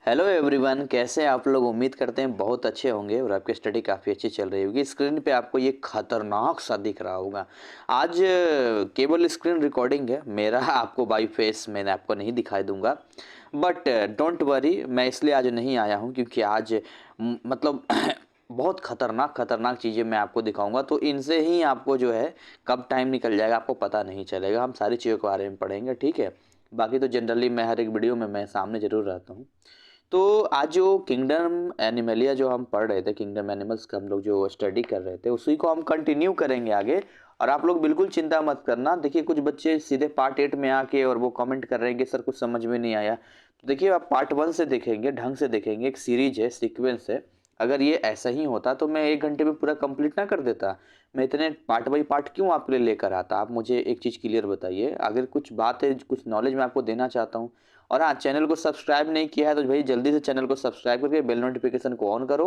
Hello everyone, कैसे हैं आप लोग। उम्मीद करते हैं बहुत अच्छे होंगे और आपकी स्टडी काफ़ी अच्छी चल रही होगी। स्क्रीन पे आपको ये खतरनाक सा दिख रहा होगा। आज केवल स्क्रीन रिकॉर्डिंग है मेरा आपको बाई फेस मैंने आपको नहीं दिखाई दूंगा। बट डोंट वरी, मैं इसलिए आज नहीं आया हूँ क्योंकि आज मतलब बहुत खतरनाक खतरनाक चीज़ें मैं आपको दिखाऊंगा। तो इनसे ही आपको जो है कब टाइम निकल जाएगा आपको पता नहीं चलेगा। हम सारी चीज़ों के बारे में पढ़ेंगे, ठीक है। बाकी तो जनरली मैं हर एक वीडियो में मैं सामने ज़रूर रहता हूँ। तो आज जो किंगडम एनिमलिया जो हम पढ़ रहे थे, किंगडम एनिमल्स का हम लोग जो स्टडी कर रहे थे, उसी को हम कंटिन्यू करेंगे आगे। और आप लोग बिल्कुल चिंता मत करना। देखिए, कुछ बच्चे सीधे पार्ट 8 में आके और वो कमेंट कर रहे हैं कि सर कुछ समझ में नहीं आया। तो देखिए, आप पार्ट 1 से देखेंगे, ढंग से देखेंगे, एक सीरीज है, सीक्वेंस है। अगर ये ऐसा ही होता तो मैं 1 घंटे में पूरा कंप्लीट ना कर देता। मैं इतने पार्ट बाई पार्ट क्यों आपके लिए लेकर आता। आप मुझे एक चीज़ क्लियर बताइए, अगर कुछ बात है, कुछ नॉलेज मैं आपको देना चाहता हूँ। और हाँ, चैनल को सब्सक्राइब नहीं किया है तो भाई जल्दी से चैनल को सब्सक्राइब करके बेल नोटिफिकेशन को ऑन करो।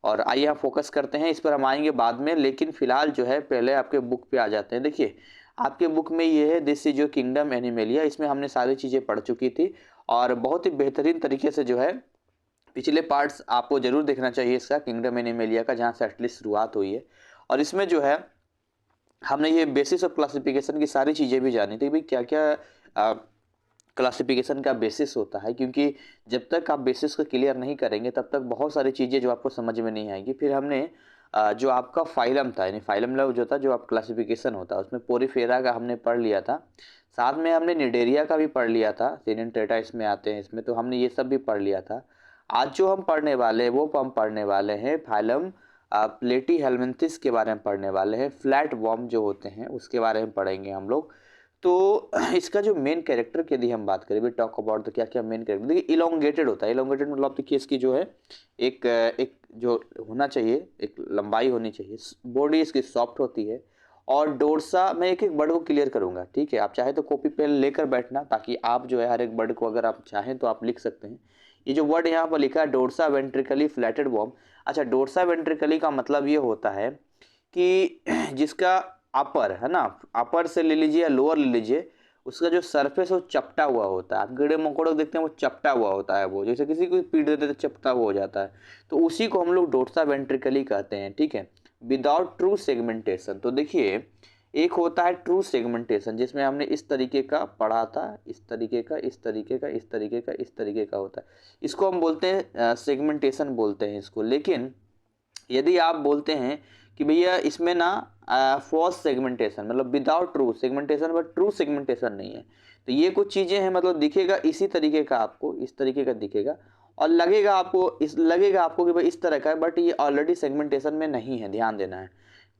और आइए हम फोकस करते हैं, इस पर हम आएंगे बाद में, लेकिन फिलहाल जो है पहले आपके बुक पे आ जाते हैं। देखिए, आपके बुक में ये है दिस इज जो किंगडम एनिमेलिया, इसमें हमने सारी चीज़ें पढ़ चुकी थी। और बहुत ही बेहतरीन तरीके से जो है पिछले पार्ट्स आपको जरूर देखना चाहिए इसका, किंगडम एनिमेलिया का, जहाँ से एटलीस्ट शुरुआत हुई है। और इसमें जो है हमने ये बेसिस ऑफ क्लासिफिकेशन की सारी चीज़ें भी जानी थी, भाई क्या क्या क्लासिफिकेशन का बेसिस होता है। क्योंकि जब तक आप बेसिस को क्लियर नहीं करेंगे तब तक बहुत सारी चीज़ें जो आपको समझ में नहीं आएंगी। फिर हमने जो आपका फाइलम था, यानी फाइलम लव जो था, जो आप क्लासिफिकेशन होता है, उसमें पोरीफेरा का हमने पढ़ लिया था। साथ में हमने निडेरिया का भी पढ़ लिया था, सीनेंटेटा इसमें आते हैं, इसमें तो हमने ये सब भी पढ़ लिया था। आज जो हम पढ़ने वाले हैं वो हम पढ़ने वाले हैं फाइलम प्लेटी हेलमिंथिस के बारे में पढ़ने वाले हैं। फ्लैट वॉर्म जो होते हैं उसके बारे में पढ़ेंगे हम लोग। तो इसका जो मेन कैरेक्टर की यदि हम बात करें, भी टॉक अबाउट तो क्या क्या मेन कैरेक्टर, देखिए इलोंगेटेड होता है। इलोंगेटेड मतलब देखिए इसकी जो है एक जो होना चाहिए, एक लंबाई होनी चाहिए। बॉडी इसकी सॉफ्ट होती है। और डोरसा, मैं एक एक वर्ड को क्लियर करूंगा, ठीक है। आप चाहे तो कॉपी पेन लेकर बैठना, ताकि आप जो है हर एक वर्ड को अगर आप चाहें तो आप लिख सकते हैं। ये जो वर्ड यहाँ पर लिखा है डोरसा वेंट्रिकली फ्लैटेड वॉर्म। अच्छा, डोरसा वेंट्रिकली का मतलब ये होता है कि जिसका अपर है ना, अपर से ले लीजिए या लोअर ले लीजिए, उसका जो सरफेस वो चपटा हुआ होता है। आप कीड़े मकोड़ों को देखते हैं वो चपटा हुआ होता है, वो जैसे किसी को पीट देते तो चपटा हुआ हो जाता है। तो उसी को हम लोग डोर्सा वेंट्रिकली कहते हैं, ठीक है। Without true segmentation. तो देखिए, एक होता है ट्रू सेगमेंटेशन, जिसमें हमने इस तरीके का पढ़ा था, इस तरीके का, इस तरीके का, इस तरीके का, इस तरीके का होता है। इसको हम बोलते हैं सेगमेंटेशन बोलते हैं इसको। लेकिन यदि आप बोलते हैं कि भैया इसमें ना फॉल्स सेगमेंटेशन, मतलब without true segmentation, but true segmentation नहीं है, तो ये कुछ चीजें हैं। मतलब दिखेगा इसी तरीके का, आपको इस तरीके का दिखेगा और लगेगा आपको कि भाई इस तरह का है, बट ये ऑलरेडी सेगमेंटेशन में नहीं है, ध्यान देना है।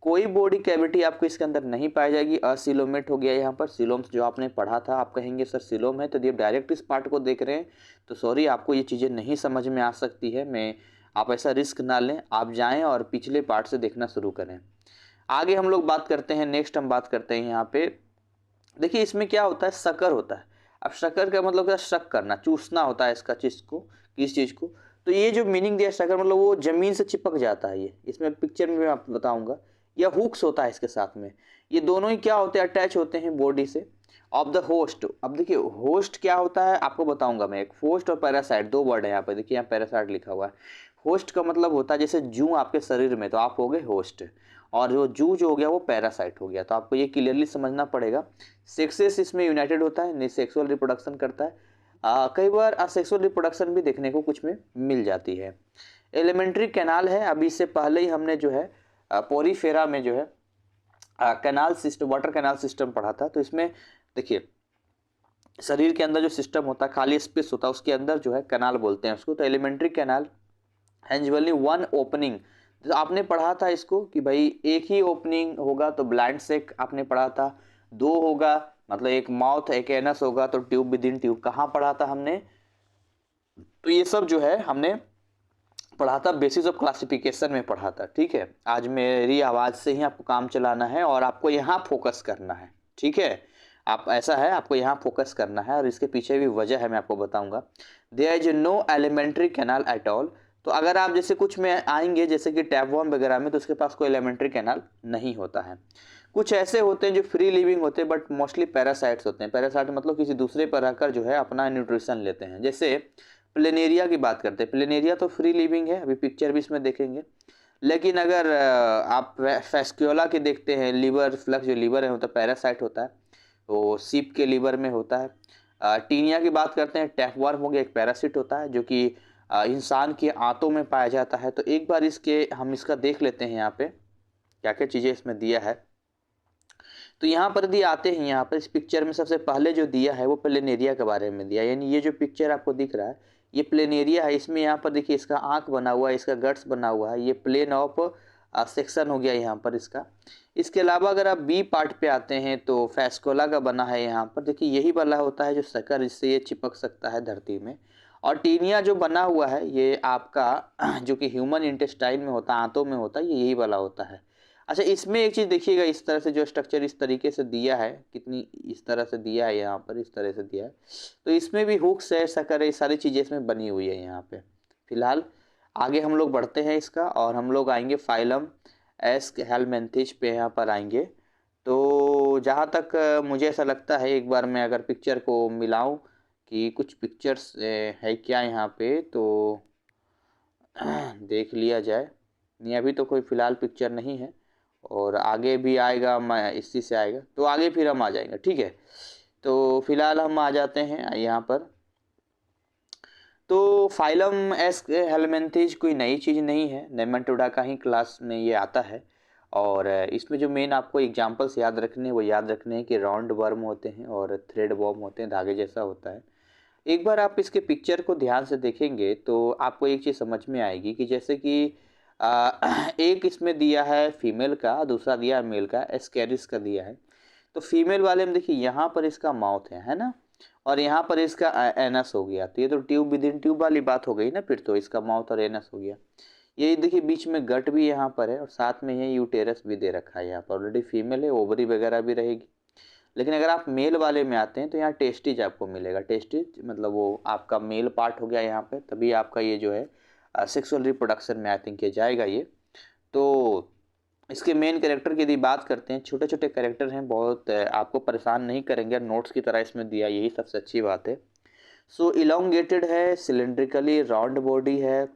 कोई बॉडी कैविटी आपको इसके अंदर नहीं पाई जाएगी। असिलोमेट हो गया यहाँ पर, सिलोम्स जो आपने पढ़ा था, आप कहेंगे सर सिलोम है, तो ये डायरेक्ट इस पार्ट को देख रहे हैं तो सॉरी, आपको ये चीज़ें नहीं समझ में आ सकती है। मैं आप ऐसा रिस्क ना लें, आप जाएं और पिछले पार्ट से देखना शुरू करें। आगे हम लोग बात करते हैं, नेक्स्ट हम बात करते हैं यहाँ पे। देखिए, इसमें क्या होता है, शक्कर होता है। अब शक्कर का मतलब क्या, शक करना, चूसना होता है इसका चीज को, किस चीज को। तो ये जो मीनिंग दिया शक्कर, मतलब वो जमीन से चिपक जाता है। ये इसमें पिक्चर में मैं आपको बताऊंगा। या हुक्स होता है इसके साथ में। ये दोनों ही क्या होते हैं, अटैच होते हैं बॉडी से ऑफ द होस्ट। अब देखिए होस्ट क्या होता है आपको बताऊंगा मैं। एक होस्ट और पैरासाइट, दो वर्ड है यहाँ पे, देखिए यहाँ पैरासाइट लिखा हुआ है। होस्ट का मतलब होता है जैसे जू आपके शरीर में, तो आप हो गए होस्ट। और जो जू जो हो गया वो पैरासाइट हो गया। तो आपको ये क्लियरली समझना पड़ेगा। सेक्सेस इसमें यूनाइटेड होता है, सेक्सुअल रिप्रोडक्शन करता है। कई बार असेक्सुअल रिप्रोडक्शन भी देखने को कुछ में मिल जाती है। एलिमेंट्री कैनाल है, अभी इससे पहले ही हमने जो है पोरीफेरा में जो है canal system, water canal system पढ़ा था। तो इसमें देखिए, शरीर के अंदर जो सिस्टम होता है, खाली स्पेस होता है, उसके अंदर जो है कैनाल बोलते हैं उसको। तो alimentary canal has only one opening. तो आपने पढ़ा था इसको कि भाई एक ही ओपनिंग होगा तो ब्लाइंड सेक आपने पढ़ा था। दो होगा मतलब एक माउथ एक एनस होगा तो ट्यूब विद इन ट्यूब, कहाँ पढ़ा था हमने। तो ये सब जो है हमने पढ़ा था, बेसिस ऑफ क्लासिफिकेशन में पढ़ा था, ठीक है। आज मेरी आवाज से ही आपको काम चलाना है और आपको यहाँ फोकस करना है, ठीक है। आप ऐसा है, आपको यहाँ फोकस करना है और इसके पीछे भी वजह है, मैं आपको बताऊंगा। There is no alimentary canal at all. तो अगर आप जैसे कुछ में आएंगे जैसे कि टैपवर्म वगैरह में, तो उसके पास कोई एलिमेंट्री कैनाल नहीं होता है। कुछ ऐसे होते हैं जो फ्री लिविंग होते हैं बट मोस्टली पैरासाइट्स होते हैं। पैरासाइट मतलब किसी दूसरे पर रहकर जो है अपना न्यूट्रिशन लेते हैं। जैसे प्लेनेरिया की बात करते हैं। प्लेनेरिया तो फ्री लिविंग है, अभी पिक्चर भी इसमें देखेंगे। लेकिन अगर आप फैस्क्योला के देखते हैं, लीवर फ्लक्स जो लीवर है होता है पैरासाइट होता है, तो सीप के लीवर में होता है। टीनिया की बात करते हैं, टैपवर्म हो गया, एक पैरासिट होता है जो कि इंसान के आंतों में पाया जाता है। तो एक बार हम इसका देख लेते हैं यहाँ पे क्या क्या चीज़ें इसमें दिया है। तो यहाँ पर यदि आते हैं, यहाँ पर इस पिक्चर में सबसे पहले जो दिया है वो प्लेनेरिया के बारे में दिया है। यानी ये जो पिक्चर आपको दिख रहा है ये प्लेनेरिया है। इसमें यहाँ पर देखिए इसका आँख बना हुआ है, इसका गट्स बना हुआ है, ये प्लेन ऑफ सेक्शन हो गया यहाँ पर इसका। इसके अलावा अगर आप बी पार्ट पे आते हैं तो फैस्कोला का बना है यहाँ पर। देखिए यही वाला होता है जो शक्कर, इससे ये चिपक सकता है धरती में। और टीनिया जो बना हुआ है ये आपका जो कि ह्यूमन इंटेस्टाइन में होता है, आंतों में होता है, ये यही वाला होता है। अच्छा, इसमें एक चीज़ देखिएगा, इस तरह से जो स्ट्रक्चर इस तरीके से दिया है, कितनी इस तरह से दिया है, यहाँ पर इस तरह से दिया है। तो इसमें भी हुक्स है, शक्कर है, ये सारी चीज़ें इसमें बनी हुई है यहाँ पे। फिलहाल आगे हम लोग बढ़ते हैं इसका, और हम लोग आएंगे फाइलम हेलमिंथिस पे, यहाँ पर आएंगे। तो जहाँ तक मुझे ऐसा लगता है, एक बार मैं अगर पिक्चर को मिलाऊं कि कुछ पिक्चर्स है क्या यहाँ पे, तो देख लिया जाए। नहीं, अभी तो कोई फ़िलहाल पिक्चर नहीं है, और आगे भी आएगा, मैं इसी से आएगा तो आगे फिर हम आ जाएंगे, ठीक है। तो फिलहाल हम आ जाते हैं यहाँ पर। तो फाइलम हेलमिंथिस कोई नई चीज़ नहीं है, नेमाटोडा का ही क्लास में ये आता है। और इसमें जो मेन आपको एग्जांपल्स याद रखने हैं वो याद रखने हैं कि राउंड वर्म होते हैं और थ्रेड वर्म होते हैं, धागे जैसा होता है। एक बार आप इसके पिक्चर को ध्यान से देखेंगे तो आपको एक चीज़ समझ में आएगी कि जैसे कि एक इसमें दिया है फीमेल का, दूसरा दिया है मेल का, एस्केरिस का दिया है। तो फीमेल वाले में देखिए यहाँ पर इसका माउथ है ना, और यहाँ पर इसका एनस हो गया। तो ये तो ट्यूब विद इन ट्यूब वाली बात हो गई ना, फिर तो इसका माउथ और एनस हो गया। ये देखिए बीच में गट भी यहाँ पर है, और साथ में ये यूटेरस भी दे रखा है यहाँ पर। ऑलरेडी फीमेल है, ओवरी वगैरह भी रहेगी। लेकिन अगर आप मेल वाले में आते हैं तो यहाँ टेस्टिज आपको मिलेगा। टेस्टिज मतलब वो आपका मेल पार्ट हो गया यहाँ पे, तभी आपका ये जो है सेक्सुअल रिप्रोडक्शन में आई थिंक ये जाएगा ये। तो इसके मेन कैरेक्टर की यदि बात करते हैं, छोटे छोटे कैरेक्टर हैं, बहुत आपको परेशान नहीं करेंगे, नोट्स की तरह इसमें दिया, यही सबसे अच्छी बात है। सो इलोंगेटेड है, सिलेंड्रिकली राउंड बॉडी है,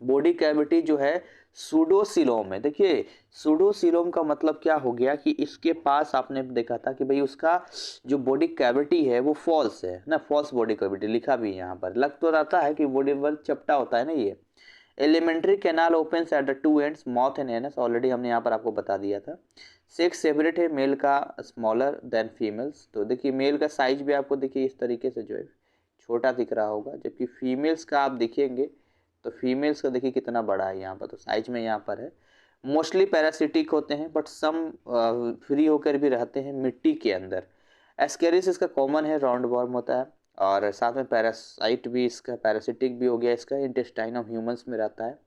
बॉडी कैविटी जो है सूडोसिलोम है। देखिए सूडोसिलोम का मतलब क्या हो गया कि इसके पास आपने देखा था कि भाई उसका जो बॉडी कैविटी है वो फॉल्स है ना, फॉल्स बॉडी कैविटी लिखा भी यहाँ पर। लग तो रहता है कि बॉडी वर्क चपटा होता है ना ये। Alimentary canal opens at the two ends, mouth and anus, already हमने यहाँ पर आपको बता दिया था। सेक्स सेपरेट है, मेल का स्मॉलर देन फीमेल्स। तो देखिए मेल का साइज भी आपको देखिए इस तरीके से जो है छोटा दिख रहा होगा, जबकि फीमेल्स का आप देखेंगे तो फीमेल्स का देखिए कितना बड़ा है यहाँ पर, तो साइज में यहाँ पर है। मोस्टली पैरासिटिक होते हैं, बट सम फ्री होकर भी रहते हैं मिट्टी के अंदर। एस्केरिस इसका कॉमन है, राउंड वॉर्म होता है, और साथ में पैरासाइट भी इसका, पैरासिटिक भी हो गया इसका, इंटेस्टाइन ऑफ ह्यूमंस में रहता है।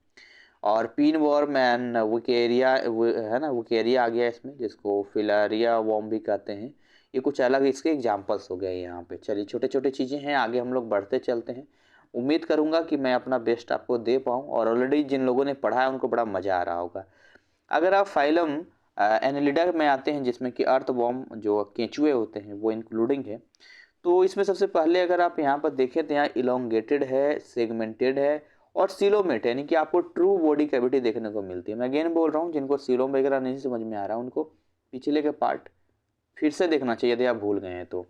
और पीन वॉर्म एंड वुकेरिया है ना, वुकेरिया आ गया इसमें, जिसको फिलारिया वॉर्म भी कहते हैं। ये कुछ अलग इसके एग्जाम्पल्स हो गए यहाँ पे। चलिए छोटे छोटे चीज़ें हैं, आगे हम लोग बढ़ते चलते हैं। उम्मीद करूँगा कि मैं अपना बेस्ट आपको दे पाऊँ, और ऑलरेडी जिन लोगों ने पढ़ा है उनको बड़ा मज़ा आ रहा होगा। अगर आप फाइलम एनेलिडा में आते हैं, जिसमें कि अर्थ वॉर्म जो केंचुए होते हैं वो इंक्लूडिंग है, तो इसमें सबसे पहले अगर आप यहाँ पर देखें तो यहाँ इलोंगेटेड है, सेगमेंटेड है, और सीलोमेट है, यानी कि आपको ट्रू बॉडी कैविटी देखने को मिलती है। मैं अगेन बोल रहा हूँ, जिनको सीलोम वगैरह नहीं समझ में आ रहा उनको पिछले के पार्ट फिर से देखना चाहिए यदि आप भूल गए हैं तो।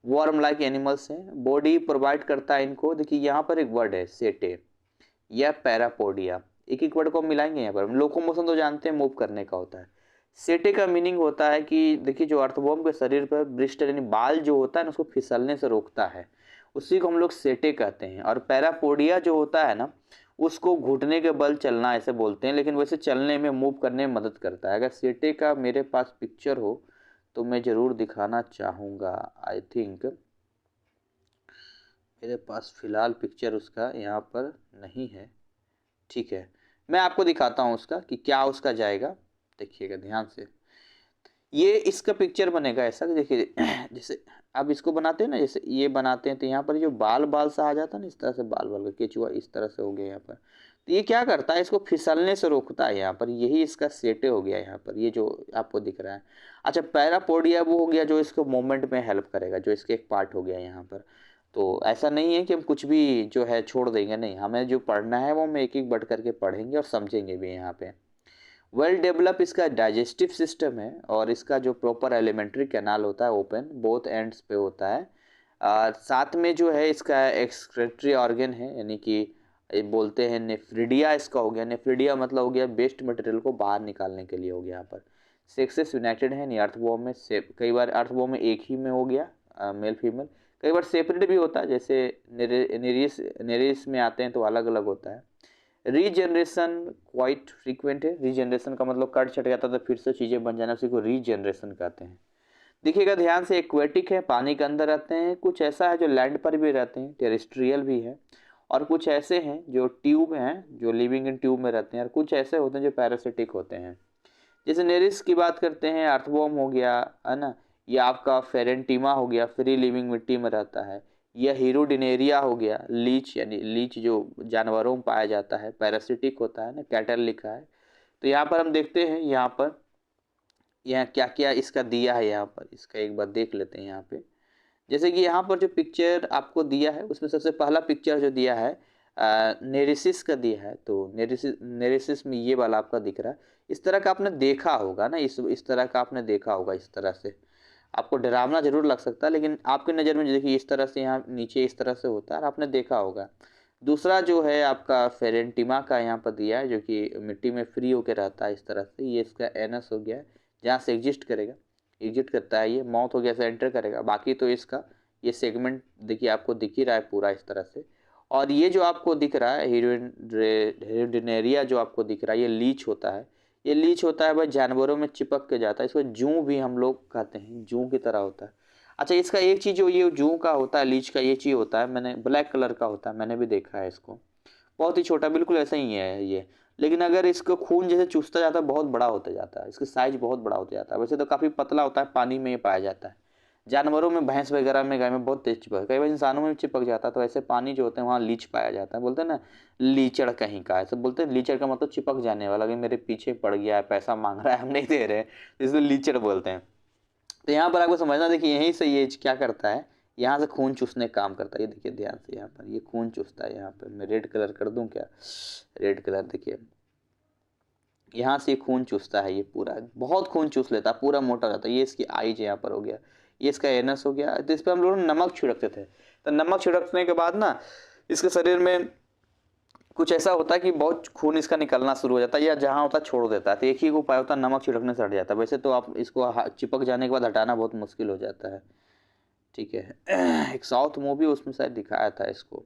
वर्म लाइक एनिमल्स हैं, बॉडी प्रोवाइड करता है इनको। देखिए यहाँ पर एक वर्ड है सेटे या पैरापोडिया, एक एक वर्ड को हम मिलाएंगे यहाँ पर। लोकोमोशन तो जानते हैं, मूव करने का होता है। सेटे का मीनिंग होता है कि देखिए जो अर्थवॉर्म के शरीर पर ब्रिस्टल यानी बाल जो होता है ना उसको फिसलने से रोकता है, उसी को हम लोग सेटे कहते हैं। और पैरापोडिया जो होता है ना उसको घुटने के बल चलना ऐसे बोलते हैं, लेकिन वैसे चलने में, मूव करने में मदद करता है। अगर सेटे का मेरे पास पिक्चर हो तो मैं ज़रूर दिखाना चाहूँगा। आई थिंक मेरे पास फ़िलहाल पिक्चर उसका यहाँ पर नहीं है, ठीक है, मैं आपको दिखाता हूँ उसका कि क्या उसका जाएगा। देखिएगा ध्यान से, ये इसका पिक्चर बनेगा ऐसा कि देखिए जैसे अब इसको बनाते हैं ना, जैसे ये बनाते हैं तो यहाँ पर जो बाल बाल सा आ जाता है ना, इस तरह से बाल बाल का केचुआ इस तरह से हो गया यहाँ पर। तो ये क्या करता है, इसको फिसलने से रोकता है यहाँ पर, यही इसका सेटे हो गया यहाँ पर, ये जो आपको दिख रहा है। अच्छा पैरापोडिया वो हो गया जो इसको मूवमेंट में हेल्प करेगा, जो इसके एक पार्ट हो गया यहाँ पर। तो ऐसा नहीं है कि हम कुछ भी जो है छोड़ देंगे, नहीं, हमें जो पढ़ना है वो हम एक एक बढ़ करके पढ़ेंगे और समझेंगे भी यहाँ पे। वेल डेवलप इसका डाइजेस्टिव सिस्टम है और इसका जो प्रॉपर एलिमेंट्री कैनाल होता है ओपन बोथ एंड्स पे होता है। साथ में जो है इसका एक्सक्रेटरी ऑर्गन है, यानी कि ये बोलते हैं नेफ्रिडिया इसका हो गया। नेफ्रिडिया मतलब हो गया वेस्ट मटेरियल को बाहर निकालने के लिए हो गया यहाँ पर। सेक्सेस यूनाइटेड है, नहीं अर्थवॉर्म में से कई बार अर्थवॉर्म में एक ही में हो गया मेल फीमेल, कई बार सेपरेट भी होता है, जैसे नेरिस नेरिस में आते हैं तो अलग अलग होता है। रीजनरेशन क्वाइट फ्रीक्वेंट है। रीजनरेशन का मतलब कट छट जाता तो फिर से चीज़ें बन जाना, उसी को रीजनरेशन कहते हैं। देखिएगा ध्यान से, एक्वेटिक है, पानी के अंदर रहते हैं, कुछ ऐसा है जो लैंड पर भी रहते हैं, टेरेस्ट्रियल भी है, और कुछ ऐसे हैं जो ट्यूब हैं, जो लिविंग इन ट्यूब में रहते हैं, और कुछ ऐसे होते हैं जो पैरासिटिक होते हैं। जैसे नेरिस की बात करते हैं, अर्थवॉर्म हो गया, है ना, या आपका फेरेंटीमा हो गया, फ्री लिविंग मिट्टी में रहता है। यह हीरोडिनेरिया हो गया, लीच, यानी लीच जो जानवरों में पाया जाता है, पैरासिटिक होता है ना, कैटल लिखा है। तो यहाँ पर हम देखते हैं, यहाँ पर यहाँ क्या क्या इसका दिया है, यहाँ पर इसका एक बार देख लेते हैं यहाँ पे। जैसे कि यहाँ पर जो पिक्चर आपको दिया है उसमें सबसे पहला पिक्चर जो दिया है नेरिसिस का दिया है। तो नेरिसिस में ये वाला आपका दिख रहा है, इस तरह का आपने देखा होगा ना, इस तरह का आपने देखा होगा। इस तरह से आपको डरावना जरूर लग सकता है, लेकिन आपकी नज़र में देखिए इस तरह से यहाँ नीचे इस तरह से होता है और आपने देखा होगा। दूसरा जो है आपका फेरेंटिमा का यहाँ पर दिया है, जो कि मिट्टी में फ्री होकर रहता है इस तरह से, ये इसका एनस हो गया है, जहाँ से एग्जिस्ट करेगा, एग्जिट करता है, ये माउथ हो गया से एंटर करेगा। बाकी तो इसका ये सेगमेंट देखिए आपको दिख ही रहा है पूरा इस तरह से। और ये जो आपको दिख रहा है हीरोडिनेरिया जो आपको दिख रहा है, ये लीच होता है। ये लीच होता है भाई, जानवरों में चिपक के जाता है, इसको जूं भी हम लोग कहते हैं, जूं की तरह होता है। अच्छा, इसका एक चीज़ जो ये जूं का होता है, लीच का ये चीज़ होता है, मैंने ब्लैक कलर का होता है, मैंने भी देखा है इसको, बहुत ही छोटा, बिल्कुल ऐसा ही है ये। लेकिन अगर इसको खून जैसे चूसता जाता है बहुत बड़ा होता जाता है, इसका साइज बहुत बड़ा होता जाता है। वैसे तो काफ़ी पतला होता है, पानी में ये पाया जाता है। जानवरों में, भैंस वगैरह में, गाय में बहुत तेज चिपक, कई बार इंसानों में भी चिपक जाता है। तो ऐसे पानी जो होते हैं वहाँ लीच पाया जाता है, बोलते हैं ना लीचड़ कहीं का, ऐसे बोलते हैं। लीचड़ का मतलब चिपक जाने वाला, कि मेरे पीछे पड़ गया है, पैसा मांग रहा है, हम नहीं दे रहे, इसलिए लीचड़ बोलते हैं। तो यहाँ पर आपको समझना, देखिए यहीं से ये क्या करता है, यहाँ से खून चूसने का काम करता है। ये देखिए ध्यान से, यहाँ पर ये खून चूसता है। यहाँ पर मैं रेड कलर कर दूं क्या, रेड कलर देखिए, यहाँ से खून चूसता है, ये पूरा बहुत खून चूस लेता है, पूरा मोटा रहता है। ये इसकी आईज यहाँ पर हो गया, ये इसका एनस हो गया। तो इस पर हम लोग नमक छिड़कते थे, तो नमक छिड़कने के बाद ना इसके शरीर में कुछ ऐसा होता है कि बहुत खून इसका निकलना शुरू हो जाता है, या जहाँ होता है छोड़ देता है। तो एक ही उपाय होता है, नमक छिड़कने से हट जाता है। वैसे तो आप इसको चिपक जाने के बाद हटाना बहुत मुश्किल हो जाता है, ठीक है। एक साउथ मूवी उसमें शायद दिखाया था इसको।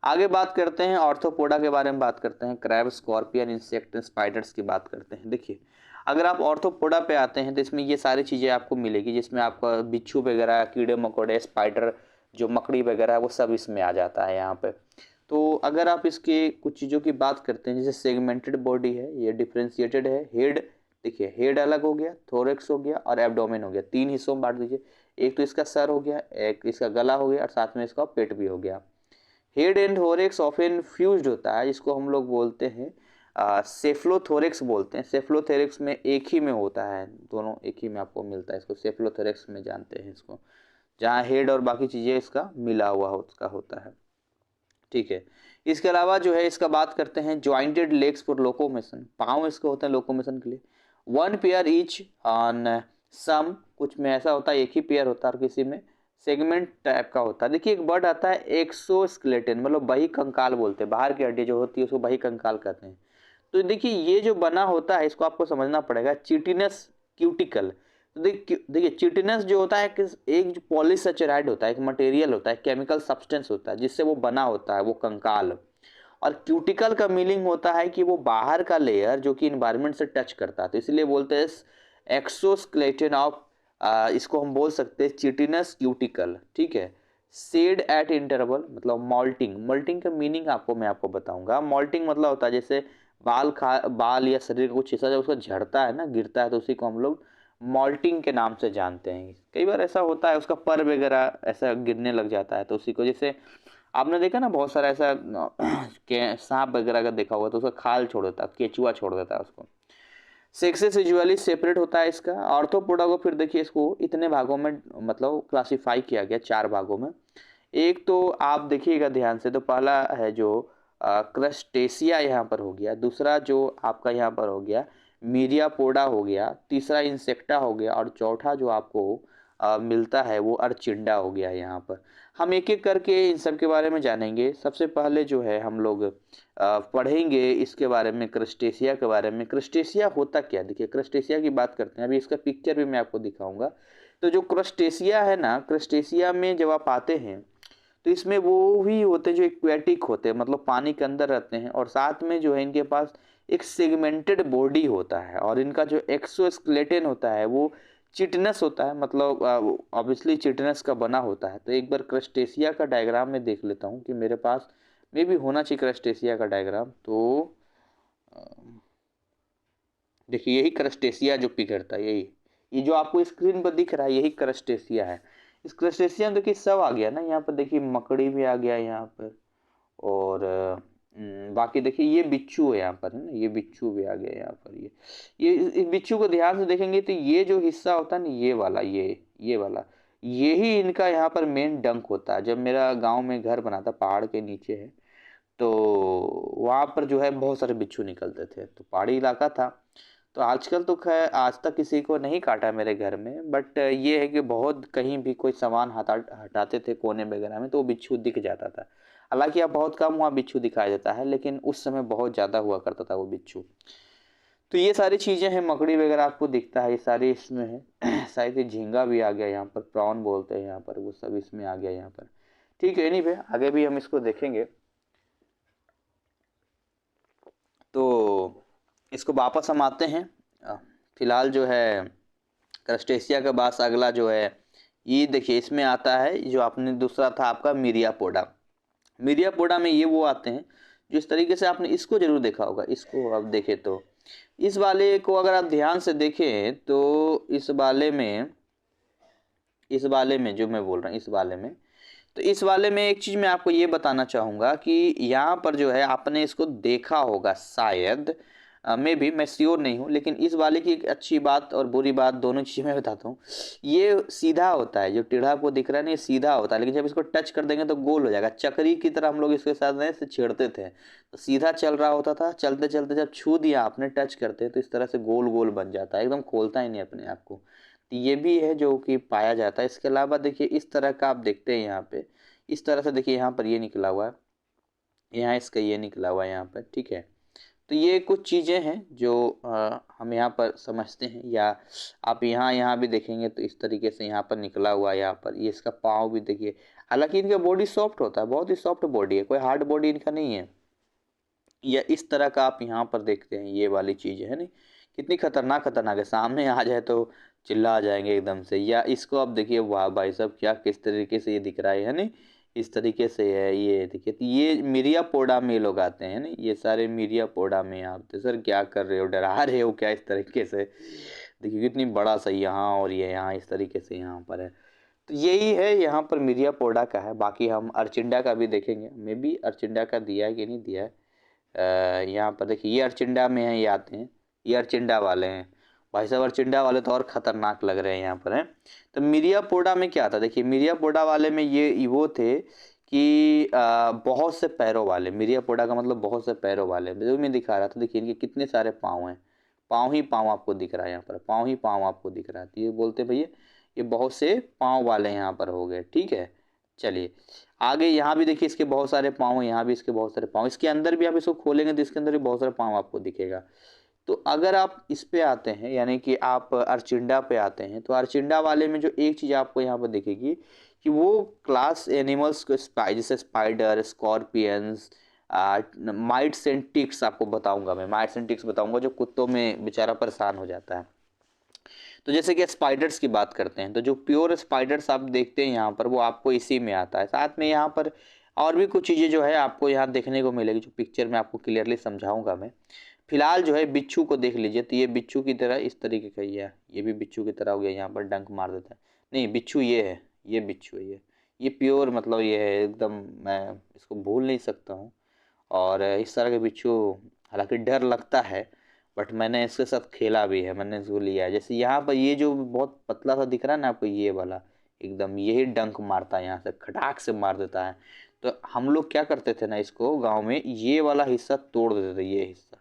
आगे बात करते हैं ऑर्थोपोडा के बारे में, बात करते हैं क्रैब, स्कॉर्पियन, इंसेक्ट, स्पाइडर्स की बात करते हैं। देखिए अगर आप ऑर्थोपोडा पे आते हैं तो इसमें ये सारी चीज़ें आपको मिलेगी, जिसमें आपका बिच्छू वगैरह, कीड़े मकोड़े, स्पाइडर, जो मकड़ी वगैरह है, वो सब इसमें आ जाता है यहाँ पे। तो अगर आप इसके कुछ चीज़ों की बात करते हैं, जैसे सेगमेंटेड बॉडी है, ये डिफ्रेंशिएटेड है। हेड देखिए, हेड अलग हो गया, थोरेक्स हो गया और एब्डोमेन हो गया, तीन हिस्सों में बांट दीजिए। एक तो इसका सर हो गया, एक इसका गला हो गया, और साथ में इसका पेट भी हो गया। Head and thorax often fused होता है, इसको हम लोग बोलते हैं सेफ्लोथोरेक्स बोलते हैं। सेफ्लोथोरेक्स में एक ही में होता है, दोनों एक ही में आपको मिलता है, इसको सेफ्लोथोरेक्स में जानते हैं इसको, जहाँ हेड और बाकी चीज़ें इसका मिला हुआ उसका होता है, ठीक है। इसके अलावा जो है इसका बात करते हैं जॉइंटेड लेग्स फॉर लोकोमोशन, पाँव इसके होते हैं लोकोमोशन के लिए। One pair each on some, कुछ में ऐसा होता है एक ही पेयर होता है, और किसी में सेगमेंट टाइप का होता है। देखिए एक बर्ड आता है एक्सोस्केलेटन, मतलब बही कंकाल बोलते हैं, बाहर की हड्डी जो होती है उसको बही कंकाल कहते हैं। तो देखिए ये जो बना होता है इसको आपको समझना पड़ेगा, चिटिनस क्यूटिकल। तो देखिए चिटिनस जो होता है एक जो पॉलीसेचराइड होता है, एक मटेरियल होता है, केमिकल सब्सटेंस होता है जिससे वो बना होता है वो कंकाल। और क्यूटिकल का मीनिंग होता है कि वो बाहर का लेयर जो कि इन्वायरमेंट से टच करता है, तो इसलिए बोलते हैं एक्सोस्केलेटन ऑफ, इसको हम बोल सकते हैं चिटिनस क्यूटिकल, ठीक है। सेड एट इंटरवल मतलब मॉल्टिंग, मॉल्टिंग का मीनिंग आपको मैं आपको बताऊंगा। मॉल्टिंग मतलब होता है जैसे बाल या शरीर का कुछ हिस्सा जब उसका झड़ता है ना, गिरता है, तो उसी को हम लोग मॉल्टिंग के नाम से जानते हैं। कई बार ऐसा होता है उसका पर वगैरह ऐसा गिरने लग जाता है, तो उसी को, जैसे आपने देखा ना बहुत सारा ऐसा सांप वगैरह का देखा होगा, तो उसका खाल छोड़ देता है, केचुआ छोड़ देता है उसको। सेक्सेस यूजुअली सेपरेट होता है इसका। ऑर्थोपोडा को फिर देखिए इसको इतने भागों में मतलब क्लासिफाई किया गया, चार भागों में। एक तो आप देखिएगा ध्यान से, तो पहला है जो क्रस्टेशिया यहाँ पर हो गया, दूसरा जो आपका यहाँ पर हो गया मीरियापोडा हो गया, तीसरा इंसेक्टा हो गया, और चौथा जो आपको मिलता है वो अर्चिंडा हो गया यहाँ पर। हम एक एक करके इन सब के बारे में जानेंगे। सबसे पहले जो है हम लोग पढ़ेंगे इसके बारे में, क्रस्टेशिया के बारे में। क्रस्टेशिया होता क्या, देखिए क्रस्टेशिया की बात करते हैं, अभी इसका पिक्चर भी मैं आपको दिखाऊंगा। तो जो क्रस्टेशिया है ना, क्रस्टेशिया में जब आप आते हैं तो इसमें वो भी होते हैं जो एक्वेटिक होते हैं, मतलब पानी के अंदर रहते हैं, और साथ में जो है इनके पास एक सेगमेंटेड बॉडी होता है, और इनका जो एक्सोस्केलेटन होता है वो चिटनस होता है, मतलब ऑब्वियसली चिटनस का बना होता है। तो एक बार क्रस्टेशिया का डायग्राम में देख लेता हूँ कि मेरे पास में भी होना चाहिए क्रस्टेशिया का डायग्राम। तो अ, देखिए यही क्रस्टेशिया जो पिक करता है, यही ये जो आपको स्क्रीन पर दिख रहा है यही क्रस्टेशिया है। इस क्रस्टेशिया में देखिए सब आ गया ना, यहाँ पर देखिए मकड़ी भी आ गया यहाँ पर, और बाकी देखिए ये बिच्छू है यहाँ पर, है ना, ये बिच्छू भी आ गया यहाँ पर। ये इस बिच्छू को ध्यान से देखेंगे तो ये जो हिस्सा होता है ना, ये वाला, ये वाला, यही इनका यहाँ पर मेन डंक होता है। जब मेरा गांव में घर बना था, पहाड़ के नीचे है, तो वहाँ पर जो है बहुत सारे बिच्छू निकलते थे, तो पहाड़ी इलाका था। तो आजकल तो खैर आज तक किसी को नहीं काटा मेरे घर में, बट ये है कि बहुत कहीं भी कोई सामान हटाते थे कोने वगैरह में तो वो बिच्छू दिख जाता था। हालांकि अब बहुत कम वहाँ बिच्छू दिखाई देता है, लेकिन उस समय बहुत ज़्यादा हुआ करता था वो बिच्छू। तो ये सारी चीज़ें हैं, मकड़ी वगैरह आपको दिखता है, ये सारी इसमें है। शायद ये झींगा भी आ गया यहाँ पर, प्रॉन बोलते हैं यहाँ पर, वो सब इसमें आ गया यहाँ पर। ठीक है, एनीवे आगे भी हम इसको देखेंगे। तो इसको वापस हम आते हैं। फिलहाल जो है क्रस्टेशिया के बाद अगला जो है ये देखिए, इसमें आता है जो आपने दूसरा था आपका मीरियापोडा। मीरियापोडा में ये वो आते हैं जो इस तरीके से, आपने इसको जरूर देखा होगा। इसको आप देखें तो इस वाले को अगर आप ध्यान से देखें तो इस वाले में जो मैं बोल रहा हूँ, इस वाले में, तो इस वाले में एक चीज़ मैं आपको ये बताना चाहूँगा कि यहाँ पर जो है आपने इसको देखा होगा शायद, मैं भी, मैं श्योर नहीं हूँ, लेकिन इस वाले की एक अच्छी बात और बुरी बात दोनों चीज़ें मैं बताता हूँ। ये सीधा होता है, जो टेढ़ा आपको दिख रहा है ना, ये सीधा होता है, लेकिन जब इसको टच कर देंगे तो गोल हो जाएगा। चक्री की तरह हम लोग इसके साथ में से छेड़ते थे, तो सीधा चल रहा होता था, चलते चलते जब छू दिया आपने, टच करते, तो इस तरह से गोल गोल बन जाता है, एकदम खोलता ही नहीं अपने आप को। तो ये भी है जो कि पाया जाता है। इसके अलावा देखिए इस तरह का आप देखते हैं यहाँ पे, इस तरह से देखिए यहाँ पर ये निकला हुआ है, यहाँ इसका ये निकला हुआ है यहाँ पर, ठीक है। तो ये कुछ चीज़ें हैं जो हम यहाँ पर समझते हैं, या आप यहाँ यहाँ भी देखेंगे तो इस तरीके से यहाँ पर निकला हुआ है। यहाँ पर ये इसका पाँव भी देखिए, हालांकि इनका बॉडी सॉफ्ट होता है, बहुत ही सॉफ्ट बॉडी है, कोई हार्ड बॉडी इनका नहीं है। या इस तरह का आप यहाँ पर देखते हैं, ये वाली चीज़ है नहीं, कितनी खतरनाक खतरनाक है, सामने आ जाए तो चिल्ला आ जाएंगे एकदम से। या इसको आप देखिए, वाह भाई साहब क्या किस तरीके से ये दिख रहा है नहीं, इस तरीके से है ये देखिए। तो ये मिरियापोडा में लोग आते हैं ना, ये सारे मिरियापोडा में आप तो सर क्या कर रहे हो, डरा रहे हो क्या, इस तरीके से देखिए कितनी बड़ा सा यहाँ, और ये यहाँ इस तरीके से यहाँ पर है। तो यही है यहाँ पर मिरियापोडा का है। बाकी हम अर्चिंडा का भी देखेंगे, मे बी अर्चिंडा का दिया है कि नहीं दिया है। यहाँ पर देखिए ये अर्चिंडा में है, ये आते हैं, ये अर्चिंडा वाले हैं भाई साहब। अर्चिंडा वाले तो और खतरनाक लग रहे हैं यहाँ पर हैं। तो मिरियापोडा में क्या था, देखिए मिरियापोडा वाले में ये वो थे कि बहुत से पैरों वाले, मिरियापोडा का मतलब बहुत से पैरों वाले, जो मैं दिखा रहा था देखिए इनके कितने सारे पाँव हैं, पाँव ही पाँव आपको दिख रहा है यहाँ पर, पाँव ही पाँव आपको दिख रहा है। तो ये बोलते भैया ये बहुत से पाँव वाले यहाँ पर हो गए, ठीक है। चलिए आगे, यहाँ भी देखिए इसके बहुत सारे पाँव, यहाँ भी इसके बहुत सारे पाँव, इसके अंदर भी आप इसको खोलेंगे तो इसके अंदर भी बहुत सारे पाँव आपको दिखेगा। तो अगर आप इस पे आते हैं, यानी कि आप अर्चिंडा पे आते हैं, तो अर्चिंडा वाले में जो एक चीज़ आपको यहाँ पर दिखेगी कि वो क्लास एनिमल्स को जैसे spider, scorpions, mites and ticks आपको बताऊंगा मैं, माइट्स एंड टिक्स बताऊंगा जो कुत्तों में बेचारा परेशान हो जाता है। तो जैसे कि स्पाइडर्स की बात करते हैं, तो जो प्योर स्पाइडर्स आप देखते हैं यहाँ पर, वो आपको इसी में आता है। साथ में यहाँ पर और भी कुछ चीज़ें जो है आपको यहाँ देखने को मिलेगी, जो पिक्चर में आपको क्लियरली समझाऊंगा मैं। फिलहाल जो है बिच्छू को देख लीजिए, तो ये बिच्छू की तरह इस तरीके का ही है, ये भी बिच्छू की तरह हो गया, यहाँ पर डंक मार देता है। नहीं, बिच्छू ये है, ये बिच्छू है, ये प्योर मतलब ये है एकदम, मैं इसको भूल नहीं सकता हूँ। और इस तरह के बिच्छू, हालांकि डर लगता है, बट मैंने इसके साथ खेला भी है, मैंने इसको लिया है। जैसे यहाँ पर ये जो बहुत पतला सा दिख रहा है ना आपको, ये वाला, एकदम यही डंक मारता है, यहाँ से खटाक से मार देता है। तो हम लोग क्या करते थे ना, इसको गांव में ये वाला हिस्सा तोड़ देते थे, ये हिस्सा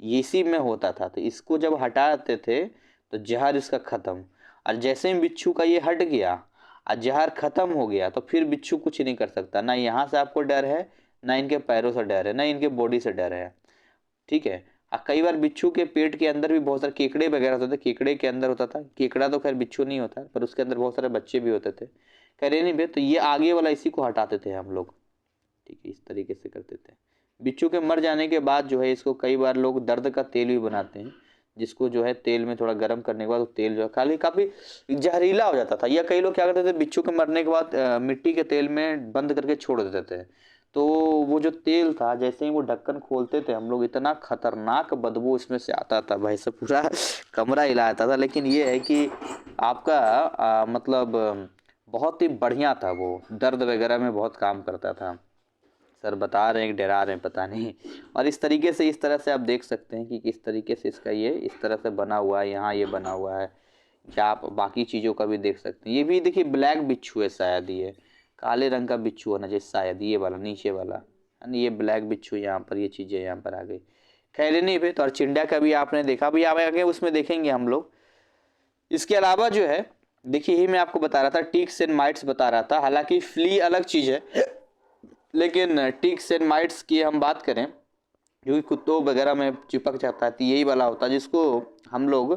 इसी में होता था। तो इसको जब हटाते थे तो जहर इसका खत्म, और जैसे ही बिच्छू का ये हट गया और जहर खत्म हो गया तो फिर बिच्छू कुछ नहीं कर सकता। ना यहाँ से आपको डर है, ना इनके पैरों से डर है, ना इनके बॉडी से डर है, ठीक है। कई बार बिच्छू के पेट के अंदर भी बहुत सारे केकड़े वगैरह होते थे, केकड़े के अंदर होता था, केकड़ा तो खैर बिच्छू नहीं होता, पर उसके अंदर बहुत सारे बच्चे भी होते थे। कह नहीं भे, तो ये आगे वाला इसी को हटाते थे हम लोग, ठीक है, इस तरीके से करते थे। बिच्छू के मर जाने के बाद जो है इसको कई बार लोग दर्द का तेल भी बनाते हैं, जिसको जो है तेल में थोड़ा गर्म करने के बाद वो तेल जो है खाली काफी जहरीला हो जाता था। या कई लोग क्या करते थे, बिच्छू के मरने के बाद मिट्टी के तेल में बंद करके छोड़ देते थे। तो वो जो तेल था, जैसे ही वो ढक्कन खोलते थे हम लोग, इतना खतरनाक बदबू इसमें से आता था भाई, सब पूरा कमरा हिला आता था। लेकिन ये है कि आपका मतलब बहुत ही बढ़िया था वो, दर्द वगैरह में बहुत काम करता था। सर बता रहे हैं, डरा रहे हैं, पता नहीं। और इस तरीके से, इस तरह से आप देख सकते हैं कि किस तरीके से इसका ये इस तरह से बना हुआ है, यहाँ ये बना हुआ है। क्या आप बाकी चीज़ों का भी देख सकते हैं। ये भी देखिए ब्लैक बिच्छू है शायद, ये काले रंग का बिच्छू होना चाहिए शायद, ये वाला नीचे वाला है ना, ये ब्लैक बिच्छू यहाँ पर, ये चीज़ें यहाँ पर आ गई। खैर नहीं भाई, तो और चिंडा का भी आपने देखा भी, आप आगे उसमें देखेंगे हम लोग। इसके अलावा जो है देखिए, ही मैं आपको बता रहा था, टिक्स एंड माइट्स बता रहा था। हालांकि फ्ली अलग चीज़ है, लेकिन टिक्स एंड माइट्स की हम बात करें, जो कि कुत्तों वगैरह में चिपक जाता है, तो यही वाला होता है जिसको हम लोग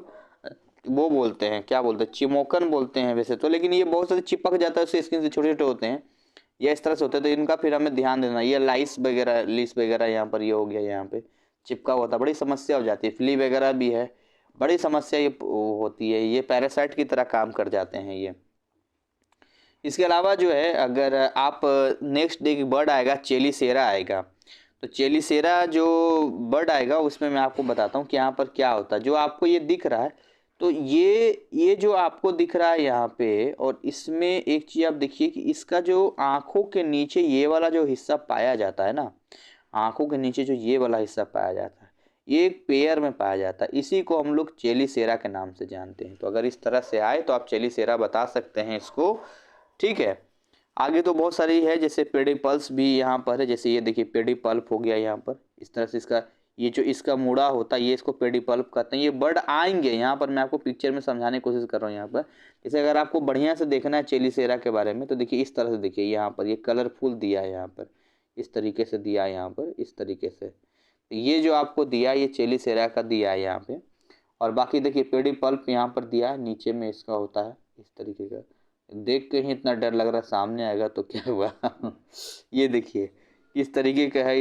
वो बोलते हैं, क्या बोलते हैं, चिमोकन बोलते हैं वैसे तो, लेकिन ये बहुत सारे चिपक जाता है उसके स्किन से, छोटे छोटे होते हैं, ये इस तरह से होते हैं। तो इनका फिर हमें ध्यान देना। ये लाइस वगैरह, लीस वगैरह यहाँ पर ये हो गया, यहाँ पे चिपका हुआ था, बड़ी समस्या हो जाती है। फ्ली वगैरह भी है, बड़ी समस्या ये होती है, ये पैरासाइट की तरह काम कर जाते हैं ये। इसके अलावा जो है, अगर आप नेक्स्ट डे बर्ड आएगा, चेलीसेरा आएगा, तो चेलीसेरा जो बर्ड आएगा उसमें मैं आपको बताता हूँ कि यहाँ पर क्या होता है। जो आपको ये दिख रहा है, तो ये जो आपको दिख रहा है यहाँ पे, और इसमें एक चीज़ आप देखिए कि इसका जो आँखों के नीचे ये वाला जो हिस्सा पाया जाता है ना, आँखों के नीचे जो ये वाला हिस्सा पाया जाता है, ये एक पेयर में पाया जाता है, इसी को हम लोग चेलीसेरा के नाम से जानते हैं। तो अगर इस तरह से आए तो आप चेलीसेरा बता सकते हैं इसको, ठीक है। आगे तो बहुत सारी है, जैसे पेडिपल्स भी यहाँ पर है, जैसे ये देखिए पेडिपल्प हो गया यहाँ पर, इस तरह से इसका ये जो इसका मुड़ा होता है, ये इसको पेडिपल्प कहते हैं। ये बर्ड आएंगे यहाँ पर, मैं आपको पिक्चर में समझाने की कोशिश कर रहा हूँ यहाँ पर। जैसे अगर आपको बढ़िया से देखना है चेलीसेरा के बारे में, तो देखिए इस तरह से देखिए, यहाँ पर ये कलरफुल दिया है, यहाँ पर इस तरीके से दिया है, यहाँ पर इस तरीके से। तो ये जो आपको दिया, ये चेलीसेरा का दिया है यहाँ पे। और बाकी देखिए पेडिपल्प यहाँ पर दिया है, नीचे में इसका होता है इस तरीके का। देख के ही इतना डर लग रहा, सामने आएगा तो क्या हुआ। ये देखिए इस तरीके का है,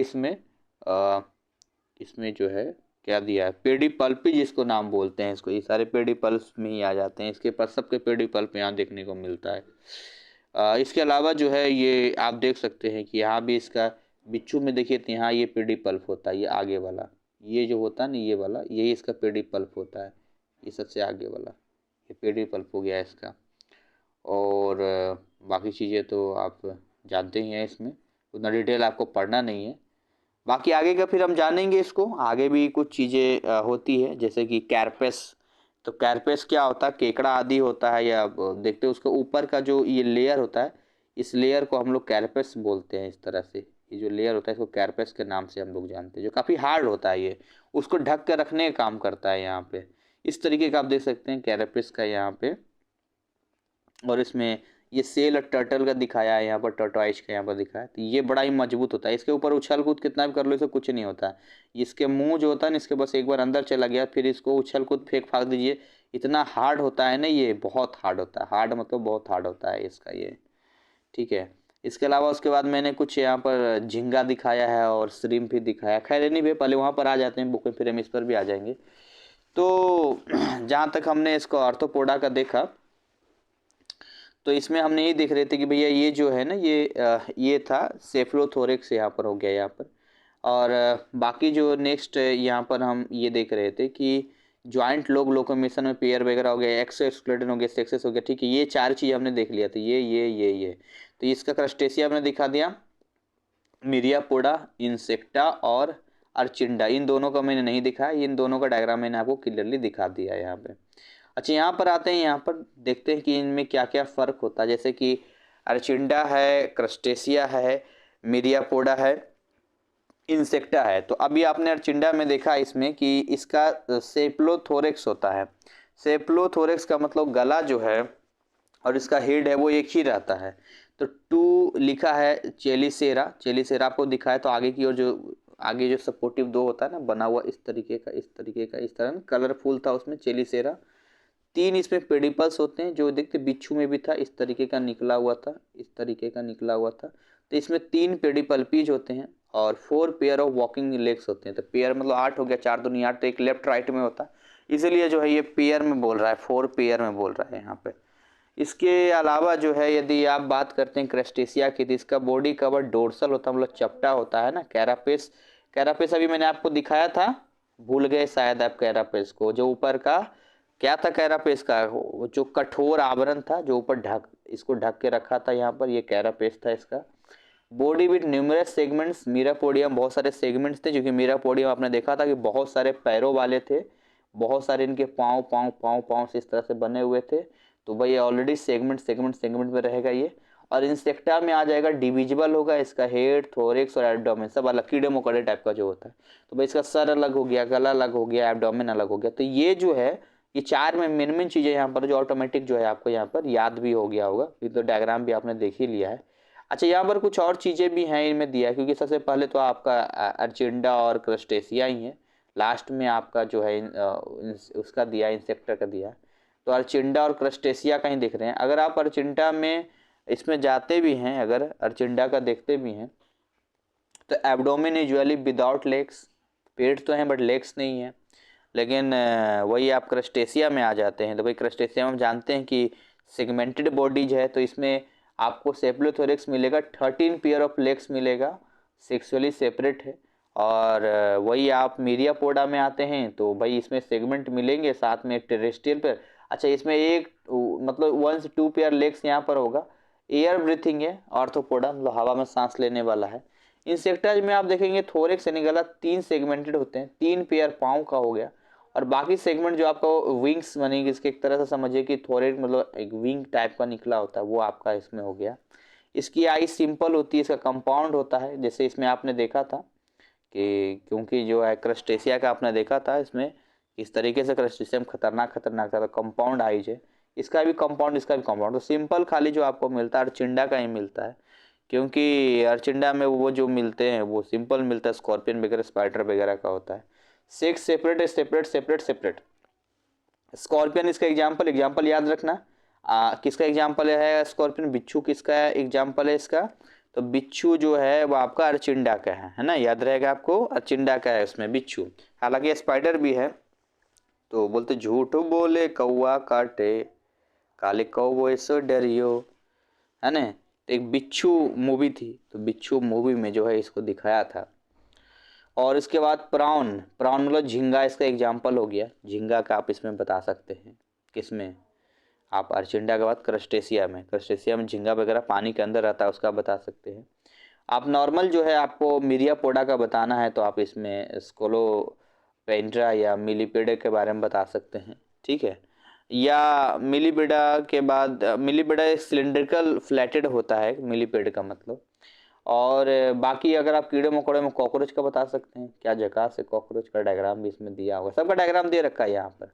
इसमें जो है क्या दिया है, पेडिपल्पी जिसको नाम बोलते हैं इसको, ये सारे पेडिपल्प में ही आ जाते हैं, इसके पास सबके पेडिपल्प यहाँ देखने को मिलता है। इसके अलावा जो है ये आप देख सकते हैं कि यहाँ भी इसका बिच्छू में देखिए, तो यहाँ ये पेडिपल्प होता है, ये आगे वाला, ये जो होता है ना ये वाला, यही इसका पेडिपल्प होता है, ये सबसे आगे वाला ये पेडिपल्प हो गया इसका। और बाकी चीज़ें तो आप जानते ही हैं, इसमें उतना डिटेल आपको पढ़ना नहीं है। बाकी आगे का फिर हम जानेंगे इसको, आगे भी कुछ चीज़ें होती है, जैसे कि कैरपेस। तो कैरपेस क्या होता है, केकड़ा आदि होता है, या देखते हैं उसके ऊपर का जो ये लेयर होता है, इस लेयर को हम लोग कैरपेस बोलते हैं। इस तरह से ये जो लेयर होता है इसको कैरपेस के नाम से हम लोग जानते हैं, जो काफ़ी हार्ड होता है, ये उसको ढक कर रखने का काम करता है यहाँ पे। इस तरीके का आप देख सकते हैं कैरपेस का यहाँ पे। और इसमें ये सेल और टर्टल का दिखाया है यहाँ पर, टर्टवाइज का यहाँ पर दिखाया है। तो ये बड़ा ही मजबूत होता है, इसके ऊपर उछल कूद कितना भी कर लो इसे कुछ नहीं होता है। इसके मुंह जो होता है ना, इसके बस एक बार अंदर चला गया, फिर इसको उछल कूद फेंक फाक दीजिए, इतना हार्ड होता है ना, ये बहुत हार्ड होता है। हार्ड मतलब बहुत हार्ड होता है इसका ये, ठीक है। इसके अलावा उसके बाद मैंने कुछ यहाँ पर झींगा दिखाया है और श्रिम्प भी दिखाया। खैर नहीं भाई, पहले वहाँ पर आ जाते हैं बुक में, फिर हम इस पर भी आ जाएंगे। तो जहाँ तक हमने इसको आर्थ्रोपोडा का देखा, तो इसमें हमने ये देख रहे थे कि भैया ये जो है ना, ये था सेफलोथोरेक्स, यहाँ पर हो गया यहाँ पर। और बाकी जो नेक्स्ट यहाँ पर हम ये देख रहे थे कि जॉइंट लोकोमोशन में पेयर वगैरह हो गया, एक्सोस्केलेटन हो गया, सेक्सेस हो गया, ठीक है। ये चार चीज़ हमने देख लिया था, ये तो इसका क्रस्टेशिया हमने दिखा दिया, मिरियापोडा, इंसेक्टा और अर्चिंडा, इन दोनों का मैंने नहीं दिखा, इन दोनों का डायग्राम मैंने आपको क्लियरली दिखा दिया है यहाँ पे। अच्छा यहाँ पर आते हैं, यहाँ पर देखते हैं कि इनमें क्या क्या फ़र्क होता है। जैसे कि अर्चिंडा है, क्रस्टेशिया है, मिरियापोडा है, इंसेक्टा है। तो अभी आपने अर्चिंडा में देखा इसमें कि इसका सेप्लोथोरेक्स होता है। सेप्लोथोरेक्स का मतलब गला जो है और इसका हेड है वो एक ही रहता है। तो टू लिखा है चेलिसेरा, चेलिसेरा आपको दिखा है तो आगे की ओर जो आगे जो सपोर्टिव दो होता है ना बना हुआ इस तरीके का, इस तरीके का, इस तरह कलरफुल था उसमें चेलिसेरा। तीन इसमें पेडिपल्स होते हैं जो देखते बिच्छू में भी था, इस तरीके का निकला हुआ था, इस तरीके का निकला हुआ था। तो इसमें तीन पेडिपल्पीज होते हैं और 4 पेयर ऑफ वॉकिंग लेग्स होते हैं। तो पेयर मतलब 8 हो गया, 4 दूनी 8, तो एक लेफ्ट राइट में होता है, इसीलिए जो है ये पेयर में बोल रहा है, 4 पेयर में बोल रहा है यहाँ पे। इसके अलावा जो है यदि आप बात करते हैं क्रेस्टेशिया की, तो इसका बॉडी कवर डोर्सल होता है, मतलब चपटा होता है ना। कैरापेस, कैरापेस अभी मैंने आपको दिखाया था, भूल गए शायद आप कैरापेस को। जो ऊपर का क्या था कैरापेस का, जो कठोर आवरण था जो ऊपर ढक इसको ढक के रखा था, यहाँ पर ये कैरापेस था इसका। बॉडी विद न्यूमरस सेगमेंट्स, मीरापोडियम बहुत सारे सेगमेंट्स थे, क्योंकि मीरापोडियम आपने देखा था कि बहुत सारे पैरों वाले थे, बहुत सारे इनके पाँव पाँव पाँव पाँव से इस तरह से बने हुए थे। तो भाई ऑलरेडी सेगमेंट सेगमेंट सेगमेंट में रहेगा ये। और इंसेक्टा में आ जाएगा, डिविजिबल होगा, इसका हेड, थोरेक्स और एब्डोमेन सब अलग, कीड़े मकोड़े टाइप का जो होता है। तो भाई इसका सर अलग हो गया, गला अलग हो गया, एब्डोमेन अलग हो गया। तो ये जो है ये चार में मेन मेन चीज़ें यहाँ पर जो ऑटोमेटिक जो है आपको यहाँ पर याद भी हो गया होगा, ये तो डायग्राम भी आपने देख ही लिया है। अच्छा यहाँ पर कुछ और चीज़ें भी हैं इनमें दिया है, क्योंकि सबसे पहले तो आपका अर्चिंडा और क्रस्टेशिया ही है, लास्ट में आपका जो है उसका दिया, इंसेक्टर का दिया। तो अर्चिंडा और क्रस्टेशिया का ही दिख रहे हैं। अगर आप अर्चिंडा में इसमें जाते भी हैं, अगर अर्चिंडा का देखते भी हैं, तो एब्डोमेन यूजुअली विदाउट लेग्स, पेट तो हैं बट लेग्स नहीं है। लेकिन वही आप क्रस्टेशिया में आ जाते हैं, तो भाई क्रस्टेशिया में हम जानते हैं कि सेगमेंटेड बॉडीज है, तो इसमें आपको सेप्लोथोरेक्स मिलेगा, 13 पेयर ऑफ लेग्स मिलेगा, सेक्सुअली सेपरेट है। और वही आप मीरियापोडा में आते हैं तो भाई इसमें सेगमेंट मिलेंगे, साथ में टेरेस्ट्रियल पेयर। अच्छा इसमें एक मतलब 1 से 2 पेयर लेग्स यहाँ पर होगा। एयर ब्रीथिंग है, ऑर्थोपोडा मतलब हवा में सांस लेने वाला है। इंसेक्टाज में आप देखेंगे थोरेक्स यानी गला 3 सेगमेंटेड होते हैं, 3 पेयर पाँव का हो गया। और बाकी सेगमेंट जो आपका विंग्स बनेगी, इसके एक तरह से समझिए कि थोरेट मतलब एक विंग टाइप का निकला होता है, वो आपका इसमें हो गया। इसकी आई सिंपल होती है, इसका कंपाउंड होता है, जैसे इसमें आपने देखा था कि क्योंकि जो है क्रस्टेशिया का आपने देखा था इसमें इस तरीके से क्रस्टेशियम खतरनाक खतरनाक था, कंपाउंड आइज है। इसका भी कंपाउंड, इसका भी कंपाउंड। तो सिंपल खाली जो आपको मिलता है अर्चिंडा का ही मिलता है, क्योंकि अर्चिंडा में वो जो मिलते हैं वो सिंपल मिलता है, स्कॉर्पियन वगैरह स्पाइडर वगैरह का होता है। 6 separate separate separate separate. Scorpion इसका एग्जाम्पल, एग्जाम्पल याद रखना। किसका एग्जाम्पल है स्कॉर्पियन, बिच्छू किसका एग्जाम्पल है इसका, तो बिच्छू जो है वो आपका अर्चिंडा का है ना, याद रहेगा आपको, अर्चिंडा का है उसमें बिच्छू। हालांकि स्पाइडर भी है। तो बोलते झूठ बोले कौआ काटे, काले कौवे सो डरियो, है ना। तो एक बिच्छू मूवी थी, तो बिच्छू मूवी में जो है इसको दिखाया था। और इसके बाद प्राउन, प्राउन मतलब झींगा, इसका एग्जाम्पल हो गया, झींगा का आप इसमें बता सकते हैं। किसमें, आप अर्चिंडा के बाद क्रस्टेशिया में, क्रस्टेशिया में झींगा वगैरह पानी के अंदर रहता है, उसका बता सकते हैं। आप नॉर्मल जो है आपको मिरियापोडा का बताना है तो आप इसमें स्कोलोपेंड्रा या मिलीपेडे के बारे में बता सकते हैं, ठीक है। या मिलीपेडा के बाद, मिलीपेडा एक सिलिंड्रिकल फ्लैटेड होता है मिलीपेड का मतलब। और बाकी अगर आप कीड़े मकोड़े में कॉकरोच का बता सकते हैं, क्या जगह से कॉकरोच का डायग्राम भी इसमें दिया होगा, सबका डायग्राम दे रखा है यहाँ पर।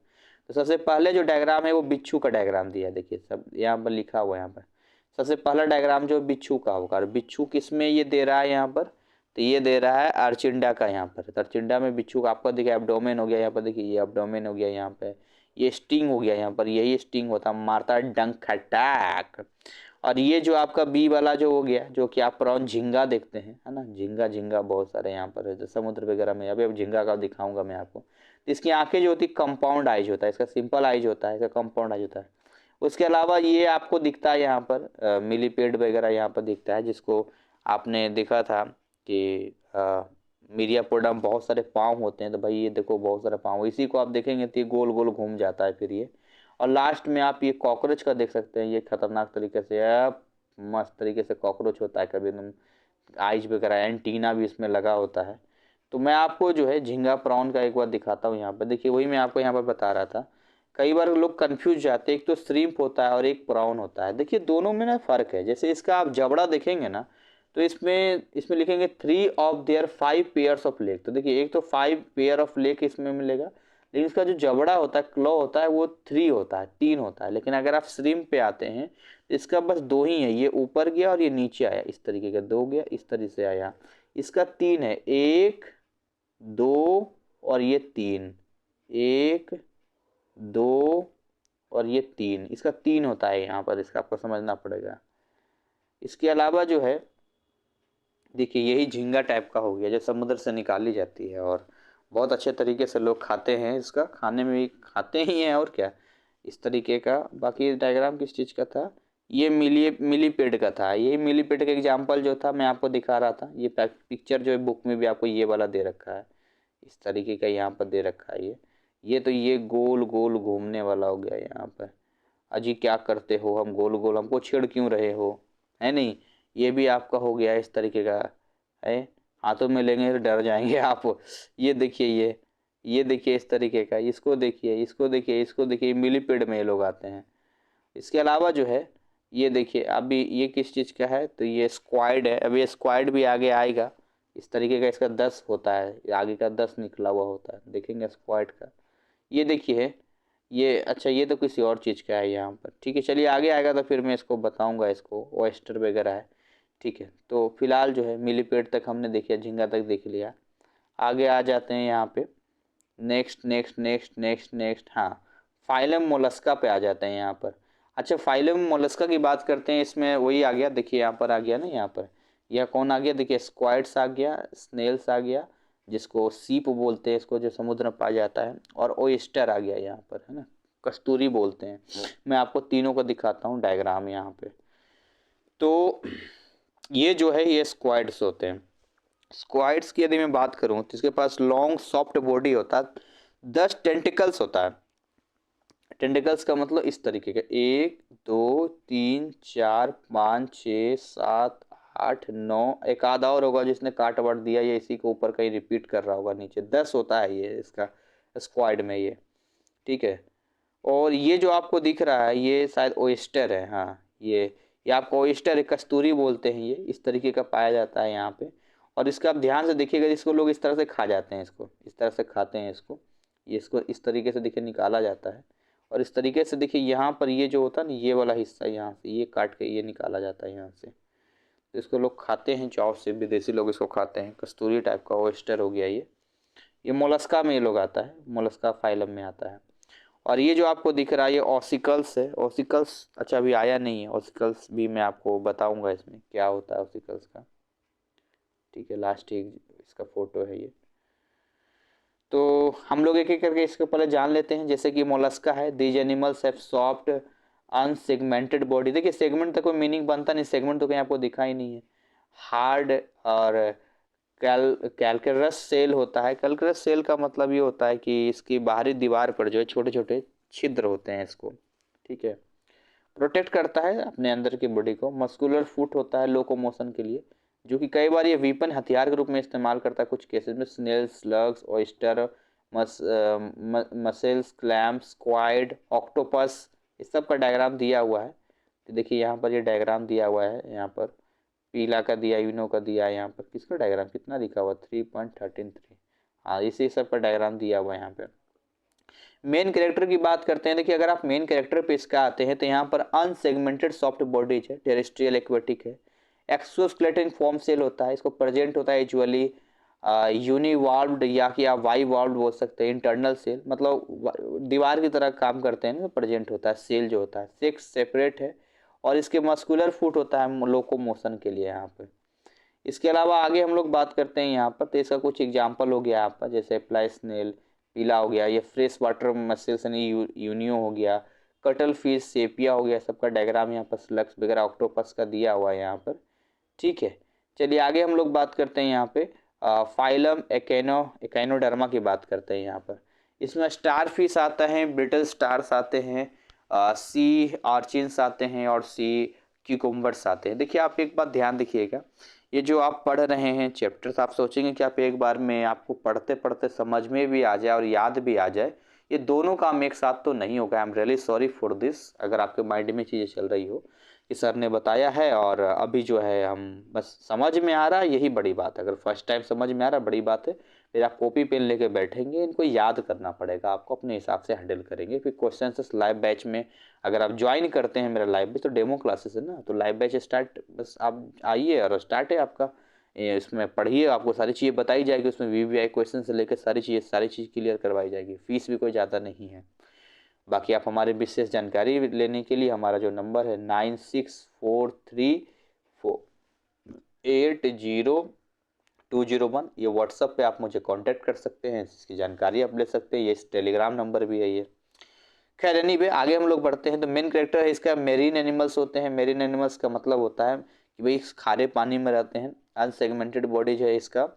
तो सबसे पहले जो डायग्राम है वो बिच्छू का डायग्राम दिया है, देखिए सब यहाँ पर लिखा हुआ है। यहाँ पर सबसे पहला डायग्राम जो बिच्छू का होगा, और बिच्छू किस में ये दे रहा है यहाँ पर, तो ये दे रहा है अर्चिंडा का यहाँ पर। तो अर्चिंडा में बिच्छू का आपका देखिए एब्डोमेन हो गया, यहाँ पर देखिए ये एब्डोमेन हो गया, यहाँ पे ये स्टिंग हो गया, यहाँ पर यही स्टिंग होता है, मारता है डंक अटैक। और ये जो आपका बी वाला जो हो गया, जो कि आप प्रॉन झींगा देखते हैं, है ना, झींगा झींगा बहुत सारे यहाँ पर है समुद्र वगैरह में। अभी अब झींगा का दिखाऊंगा मैं आपको। तो इसकी आंखें जो होती कंपाउंड आइज होता है, इसका सिंपल आइज होता है, इसका कंपाउंड आइज होता है। उसके अलावा ये आपको दिखता है यहाँ पर मिलीपेड वगैरह यहाँ पर दिखता है, जिसको आपने देखा था कि मिरियापोडा में बहुत सारे पाँव होते हैं। तो भाई ये देखो बहुत सारे पाँव, इसी को आप देखेंगे तो ये गोल गोल घूम जाता है फिर ये। और लास्ट में आप ये कॉकरोच का देख सकते हैं, ये खतरनाक तरीके से मस्त तरीके से कॉकरोच होता है, कभी एकदम आइज वगैरह एंटीना भी इसमें लगा होता है। तो मैं आपको जो है झींगा प्रॉन का एक बार दिखाता हूँ यहाँ पर, देखिए वही मैं आपको यहाँ पर बता रहा था कई बार लोग कंफ्यूज जाते हैं, एक तो श्रिम्प होता है और एक प्रॉन होता है। देखिए दोनों में ना फ़र्क है। जैसे इसका आप जबड़ा देखेंगे ना, तो इसमें इसमें लिखेंगे 3 of their 5 pairs of leg. तो देखिए एक तो 5 पेयर ऑफ लेग इसमें मिलेगा, लेकिन इसका जो जबड़ा होता है, क्लॉ होता है, वो 3 होता है, 3 होता है। लेकिन अगर आप श्रिम्प पे आते हैं तो इसका बस 2 ही है, ये ऊपर गया और ये नीचे आया, इस तरीके का 2 गया, इस तरीके से आया। इसका 3 है, 1 2 और ये 3, 1 2 और ये 3, इसका 3 होता है यहाँ पर, इसका आपको समझना पड़ेगा। इसके अलावा जो है देखिए यही झींगा टाइप का हो गया जो समुद्र से निकाली जाती है और बहुत अच्छे तरीके से लोग खाते हैं, इसका खाने में भी खाते ही हैं और क्या, इस तरीके का। बाकी डायग्राम किस चीज़ का था, ये मिलीपेड का था। ये मिलीपेड का एग्जाम्पल जो था मैं आपको दिखा रहा था। ये पिक्चर जो है बुक में भी आपको ये वाला दे रखा है, इस तरीके का यहाँ पर दे रखा है। ये तो ये गोल गोल घूमने वाला हो गया यहाँ पर। अजी क्या करते हो, हम गोल गोल, हमको छेड़ क्यों रहे हो, है नहीं। ये भी आपका हो गया इस तरीके का है, हाथों में लेंगे तो डर जाएंगे आप। ये देखिए ये देखिए इस तरीके का, इसको देखिए, इसको देखिए, इसको देखिए, मिलीपेड में ये लोग आते हैं। इसके अलावा जो है ये देखिए अभी ये किस चीज़ का है, तो ये स्क्वाइड है। अभी ये स्क्वाइड भी आगे आएगा, इस तरीके का इसका 10 होता है, आगे का 10 निकला हुआ होता है, देखेंगे स्क्वाइड का। ये देखिए ये, अच्छा ये तो किसी और चीज़ का है यहाँ पर, ठीक है। चलिए आगे आएगा तो फिर मैं इसको बताऊँगा, इसको ऑयस्टर वगैरह है, ठीक है। तो फिलहाल जो है मिलीपेड तक हमने देखिए, झींगा तक देख लिया। आगे आ जाते हैं यहाँ पे, next next next next next, हाँ फाइलम मोलस्का पे आ जाते हैं यहाँ पर। अच्छा फाइलम मोलस्का की बात करते हैं, इसमें वही आ गया, देखिए यहाँ पर आ गया ना, यहाँ पर यह कौन आ गया, देखिए स्क्वाइड्स आ गया, स्नेल्स आ गया, जिसको सीप बोलते हैं इसको, जो समुद्र में पाया जाता है, और ओयस्टर आ गया यहाँ पर, है ना, कस्तूरी बोलते हैं। मैं आपको तीनों को दिखाता हूँ डायग्राम यहाँ पे। तो ये जो है ये स्क्वाइड्स होते हैं। स्क्वाइड्स की यदि मैं बात करूं तो इसके पास लॉन्ग सॉफ्ट बॉडी होता है, 10 टेंटिकल्स होता है। टेंटिकल्स का मतलब इस तरीके का, 1 2 3 4 5 6 7 8 9, एक आधा और होगा जिसने काट वाट दिया, ये इसी को ऊपर कहीं रिपीट कर रहा होगा, नीचे 10 होता है ये इसका स्क्वाइड में ये, ठीक है। और ये जो आपको दिख रहा है ये शायद ओयस्टर है, हाँ ये आपको ओयस्टर, कस्तूरी बोलते हैं, ये इस तरीके का पाया जाता है यहाँ पे। और इसका आप ध्यान से देखिएगा, इसको लोग इस तरह से खा जाते हैं, इसको इस तरह से खाते हैं इसको, ये इसको इस तरीके से देखिए निकाला जाता है। और इस तरीके से देखिए यहाँ पर ये जो होता है ना, ये वाला हिस्सा यहाँ से ये काट के ये निकाला जाता है यहाँ से, तो इसको लोग खाते हैं चाव से, विदेशी लोग इसको खाते हैं। कस्तूरी टाइप का ओयस्टर हो गया ये मोलस्का में ये लोग आता है, मोलस्का फाइलम में आता है। और ये जो आपको दिख रहा है ये ऑसिकल्स है, ऑसिकल्स अच्छा अभी आया नहीं है, ऑसिकल्स भी मैं आपको बताऊंगा इसमें क्या होता है ऑसिकल्स का, ठीक है। लास्ट एक इसका फोटो है ये। तो हम लोग एक एक करके इसको पहले जान लेते हैं। जैसे कि मोलस्का है, these animals have soft unsegmented body. देखिए सेगमेंट तक कोई मीनिंग बनता नहीं, सेगमेंट तो कहीं आपको दिखा ही नहीं है। हार्ड और कैलकेरस सेल होता है। कैलकेरस सेल का मतलब ये होता है कि इसकी बाहरी दीवार पर जो है छोटे छोटे छिद्र होते हैं इसको, ठीक है। प्रोटेक्ट करता है अपने अंदर की बॉडी को। मस्कुलर फुट होता है लोकोमोशन के लिए, जो कि कई बार ये वीपन हथियार के रूप में इस्तेमाल करता है कुछ केसेस में। Snails, slugs, oyster, mussels, clams, squid, octopus, इस सब का डायग्राम दिया हुआ है। तो देखिए यहाँ पर ये डायग्राम दिया हुआ है, यहाँ पर पीला का दिया, यूनो का दिया, यहाँ पर किसका डायग्राम कितना दिखा हुआ 3.133, हाँ इसी सब का डायग्राम दिया हुआ है यहाँ पे। मेन कैरेक्टर की बात करते हैं। देखिए अगर आप मेन कैरेक्टर पे इसका आते हैं तो यहाँ पर अनसेगमेंटेड सॉफ्ट बॉडीज है, टेरेस्ट्रियल एक्वेटिक है। एक्सोस्केलेटन फॉर्म सेल होता है, इसको प्रेजेंट होता है यूजुअली यूनिवाल्व्ड या कि आप वाई वाल्व्ड बोल सकते हैं। इंटरनल सेल मतलब दीवार की तरह काम करते हैं, प्रेजेंट होता है सेल जो होता है। सेक्स सेपरेट है और इसके मस्कुलर फुट होता है लोकोमोशन के लिए यहाँ पर। इसके अलावा आगे हम लोग बात करते हैं यहाँ पर, तो इसका कुछ एग्जाम्पल हो गया यहाँ पर, जैसे प्लाई स्नेल पीला हो गया, ये फ्रेश वाटर मसल्स यूनियो हो गया, कटल फिश सेपिया हो गया, सबका डायग्राम यहाँ पर, स्लग्स वगैरह ऑक्टोपस का दिया हुआ है यहाँ पर, ठीक है। चलिए आगे हम लोग बात करते हैं यहाँ पे फाइलम एकाइनोडर्मा की बात करते हैं यहाँ पर। इसमें स्टार फिश आता है, ब्रिटल स्टार्स आते हैं, सी आर्चिन्स आते हैं और सी क्यूकम्बर्स आते हैं। देखिए आप एक बात ध्यान देखिएगा, ये जो आप पढ़ रहे हैं चैप्टर्स, आप सोचेंगे कि आप एक बार में आपको पढ़ते पढ़ते समझ में भी आ जाए और याद भी आ जाए, ये दोनों काम एक साथ तो नहीं होगा। I am really sorry for this. अगर आपके माइंड में चीज़ें चल रही हो कि सर ने बताया है और अभी जो है हम बस समझ में आ रहा है, यही बड़ी बात है। अगर फर्स्ट टाइम समझ में आ रहा है, बड़ी बात है। फिर आप कॉपी पेन लेके बैठेंगे, इनको याद करना पड़ेगा आपको, अपने हिसाब से हैंडल करेंगे। फिर क्वेश्चन लाइव बैच में अगर आप ज्वाइन करते हैं मेरा लाइव बैच, तो डेमो क्लासेस है ना, तो लाइव बैच स्टार्ट, बस आप आइए और स्टार्ट है आपका। इसमें पढ़िए, आपको सारी चीज़ें बताई जाएगी, उसमें वीवीआई क्वेश्चन से लेकर सारी चीज़ क्लियर करवाई जाएगी। फीस भी कोई ज़्यादा नहीं है। बाकी आप हमारे विशेष जानकारी लेने के लिए हमारा जो नंबर है 9643480201, ये व्हाट्सएप पे आप मुझे कांटेक्ट कर सकते हैं, इसकी जानकारी आप ले सकते हैं। ये टेलीग्राम नंबर भी है ये। खैर एनीवे, आगे हम लोग बढ़ते हैं। तो मेन कैरेक्टर है इसका मेरीन एनिमल्स होते हैं। मेरीन एनिमल्स का मतलब होता है कि भाई खारे पानी में रहते हैं। अनसेगमेंटेड बॉडी जो है इसका,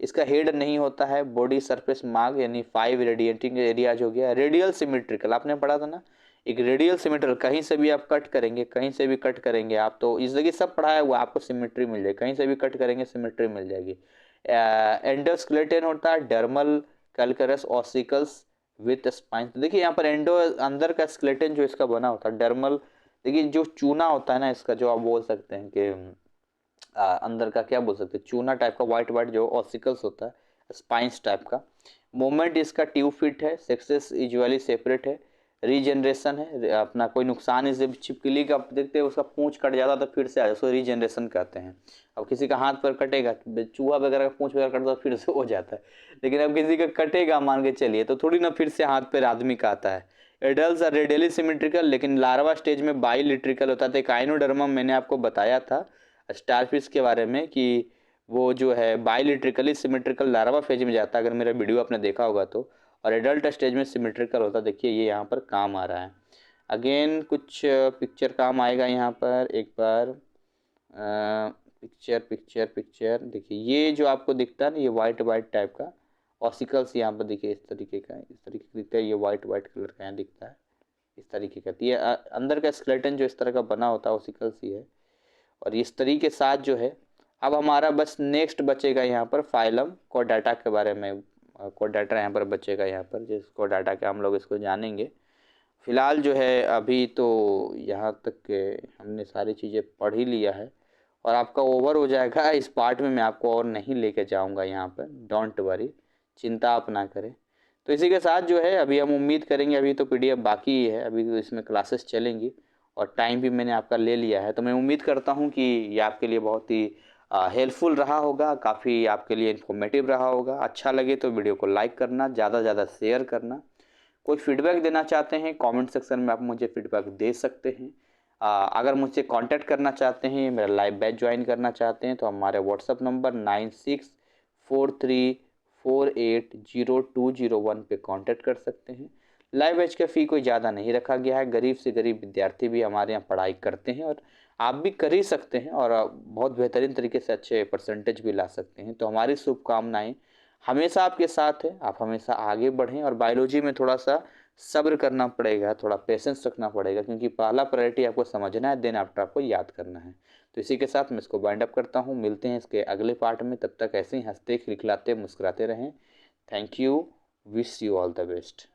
इसका हेड नहीं होता है। बॉडी सरफेस मार्ग यानी 5 रेडिएटिंग एरियाज हो गया। रेडियल सिमेट्रिकल आपने पढ़ा था ना, एक रेडियल सिमेट्रिकल, कहीं से भी आप कट करेंगे, कहीं से भी कट करेंगे आप, तो इस जगह सब पढ़ाया हुआ, आपको सिमेट्री मिल जाएगी। कहीं से भी कट करेंगे सिमेट्री मिल जाएगी। एंडोस्केलेटन होता है, डर्मल कैलकरस ऑसिकल्स विथ स्पाइन। तो देखिए यहाँ पर एंडो अंदर का स्केलेटन जो इसका बना होता है, डर्मल, देखिए जो चूना होता है ना इसका, जो आप बोल सकते हैं कि अंदर का क्या बोल सकते हैं, चूना टाइप का वाइट वाइट जो ऑसिकल्स होता है, स्पाइंस टाइप का। मूवमेंट इसका ट्यूब फिट है। सेक्सेस यूजुअली सेपरेट है। रीजनरेशन है, अपना कोई नुकसान इसे छिपकली का देखते हैं उसका पूंछ कट जाता तो फिर से आ जाता, उसको रीजनरेशन कहते हैं। अब किसी का हाथ पर कटेगा, चूहा वगैरह का पूंछ वगैरह कटता तो फिर से हो जाता है, लेकिन अब किसी का कटेगा मान के चलिए तो थोड़ी ना फिर से हाथ पर आदमी का आता है। एडल्ट आर रेडियली सिमेट्रिकल, लेकिन लार्वा स्टेज में बाइलिट्रिकल होता है। काइनोडर्मम मैंने आपको बताया था स्टारफिश के बारे में कि वो जो है बाइलिट्रिकली सिमेट्रिकल लार्वा फेज में जाता है, अगर मेरा वीडियो आपने देखा होगा तो। और एडल्ट स्टेज में सिमेट्रिकल होता है। देखिए ये यहाँ पर काम आ रहा है। अगेन कुछ पिक्चर काम आएगा यहाँ पर एक बार। पिक्चर पिक्चर पिक्चर देखिए, ये जो आपको दिखता है ना, ये वाइट वाइट टाइप का ऑसिकल्स यहाँ पर दिखे, इस तरीके का, इस तरीके का दिखता है। ये वाइट वाइट कलर का यहाँ दिखता है, इस तरीके का। ये अंदर का स्केलेटन जो इस तरह का बना होता है ऑसिकल्स ही है। और इस तरीके के साथ जो है, अब हमारा बस नेक्स्ट बचेगा यहाँ पर फाइलम कोडाटा के बारे में। कोडाटा यहाँ पर बचेगा, यहाँ पर जिस कोडाटा के हम लोग इसको जानेंगे। फिलहाल जो है अभी तो यहाँ तक के हमने सारी चीज़ें पढ़ ही लिया है और आपका ओवर हो जाएगा इस पार्ट में। मैं आपको और नहीं लेके जाऊँगा यहाँ पर, डोंट वरी, चिंता आप ना करें। तो इसी के साथ जो है अभी हम उम्मीद करेंगे, अभी तो पीडीएफ बाकी ही है, अभी तो इसमें क्लासेस चलेंगी और टाइम भी मैंने आपका ले लिया है। तो मैं उम्मीद करता हूँ कि ये आपके लिए बहुत ही हेल्पफुल रहा होगा, काफ़ी आपके लिए इन्फॉर्मेटिव रहा होगा। अच्छा लगे तो वीडियो को लाइक करना, ज़्यादा से ज़्यादा शेयर करना। कोई फीडबैक देना चाहते हैं कमेंट सेक्शन में आप मुझे फीडबैक दे सकते हैं। अगर मुझसे कांटेक्ट करना चाहते हैं, मेरा लाइव बैच ज्वाइन करना चाहते हैं, तो हमारे व्हाट्सअप नंबर 9643480201 पे कांटेक्ट कर सकते हैं। लाइव बैच का फ़ी कोई ज़्यादा नहीं रखा गया है। गरीब से गरीब विद्यार्थी भी हमारे यहाँ पढ़ाई करते हैं और आप भी कर ही सकते हैं और बहुत बेहतरीन तरीके से अच्छे परसेंटेज भी ला सकते हैं। तो हमारी शुभकामनाएं हमेशा आपके साथ है, आप हमेशा आगे बढ़ें। और बायोलॉजी में थोड़ा सा सब्र करना पड़ेगा, थोड़ा पेशेंस रखना पड़ेगा, क्योंकि पहला प्रायोरिटी आपको समझना है, देन आफ्टर आपको याद करना है। तो इसी के साथ मैं इसको बाइंड अप करता हूँ। मिलते हैं इसके अगले पार्ट में, तब तक ऐसे ही हंसते खिलखिलाते मुस्कुराते रहें। Thank you, wish you all the best.